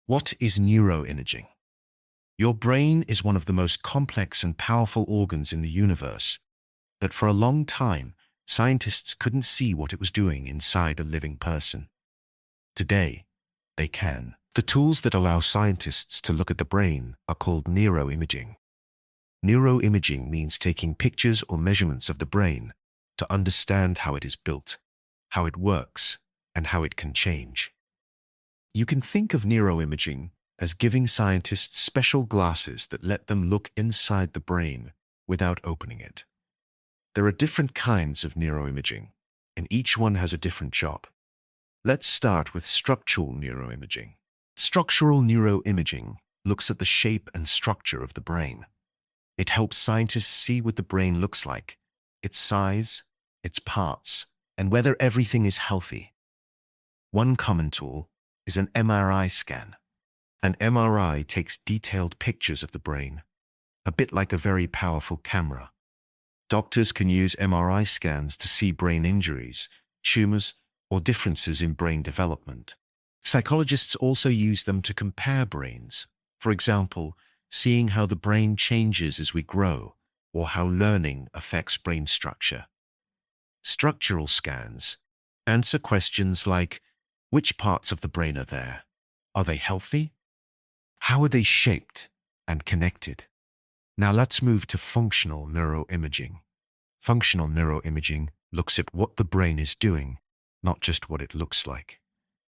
What is neuroimaging? Your brain is one of the most complex and powerful organs in the universe, but for a long time, scientists couldn't see what it was doing inside a living person. Today, they can. The tools that allow scientists to look at the brain are called neuroimaging. Neuroimaging means taking pictures or measurements of the brain to understand how it is built, how it works, and how it can change. You can think of neuroimaging as giving scientists special glasses that let them look inside the brain without opening it. There are different kinds of neuroimaging, and each one has a different job. Let's start with structural neuroimaging. Structural neuroimaging looks at the shape and structure of the brain. It helps scientists see what the brain looks like, its size, its parts, and whether everything is healthy. One common tool is an MRI scan. An MRI takes detailed pictures of the brain, a bit like a very powerful camera. Doctors can use MRI scans to see brain injuries, tumors, or differences in brain development. Psychologists also use them to compare brains, for example, seeing how the brain changes as we grow, or how learning affects brain structure. Structural scans answer questions like, which parts of the brain are there? Are they healthy? How are they shaped and connected? Now let's move to functional neuroimaging. Functional neuroimaging looks at what the brain is doing, not just what it looks like.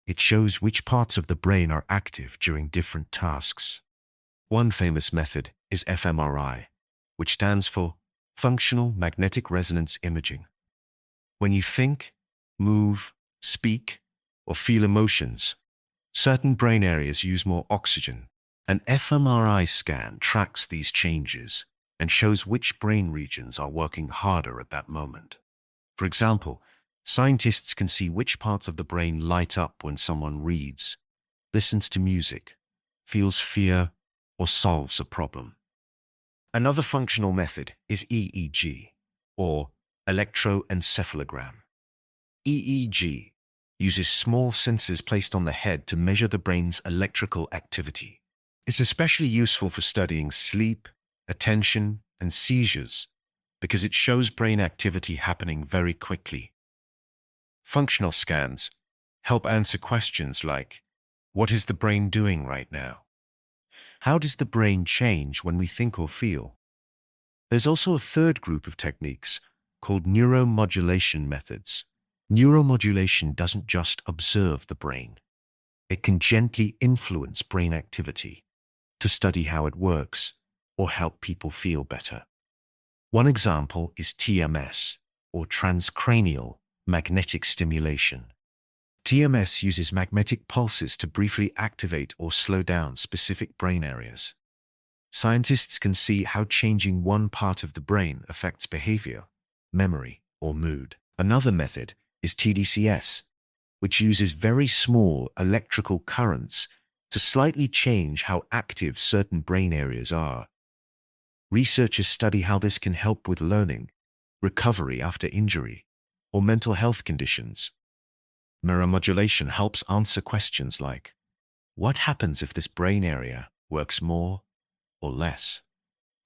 It shows which parts of the brain are active during different tasks. One famous method is fMRI, which stands for Functional Magnetic Resonance Imaging. When you think, move, speak, or feel emotions, certain brain areas use more oxygen. An fMRI scan tracks these changes and shows which brain regions are working harder at that moment. For example, scientists can see which parts of the brain light up when someone reads, listens to music, feels fear, or solves a problem. Another functional method is EEG, or electroencephalogram. EEG uses small sensors placed on the head to measure the brain's electrical activity. It's especially useful for studying sleep, attention, and seizures because it shows brain activity happening very quickly. Functional scans help answer questions like, what is the brain doing right now? How does the brain change when we think or feel? There's also a third group of techniques called neuromodulation methods. Neuromodulation doesn't just observe the brain. It can gently influence brain activity to study how it works or help people feel better. One example is TMS, or transcranial magnetic stimulation. TMS uses magnetic pulses to briefly activate or slow down specific brain areas. Scientists can see how changing one part of the brain affects behavior, memory, or mood. Another method is TDCS, which uses very small electrical currents to slightly change how active certain brain areas are. Researchers study how this can help with learning, recovery after injury, or mental health conditions. Neuromodulation helps answer questions like, what happens if this brain area works more or less?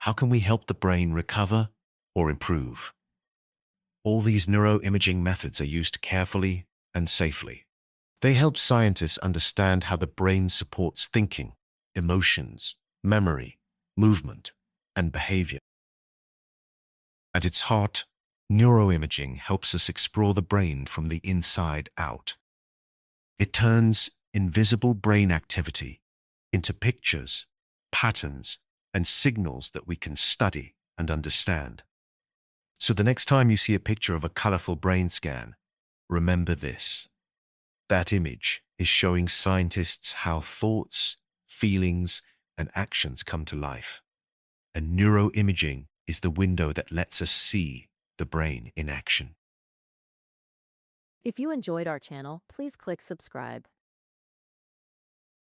How can we help the brain recover or improve? All these neuroimaging methods are used carefully and safely. They help scientists understand how the brain supports thinking, emotions, memory, movement, and behavior. At its heart, neuroimaging helps us explore the brain from the inside out. It turns invisible brain activity into pictures, patterns, and signals that we can study and understand. So the next time you see a picture of a colorful brain scan, remember this. That image is showing scientists how thoughts, feelings, and actions come to life. And neuroimaging is the window that lets us see the brain in action. If you enjoyed our channel, please click subscribe.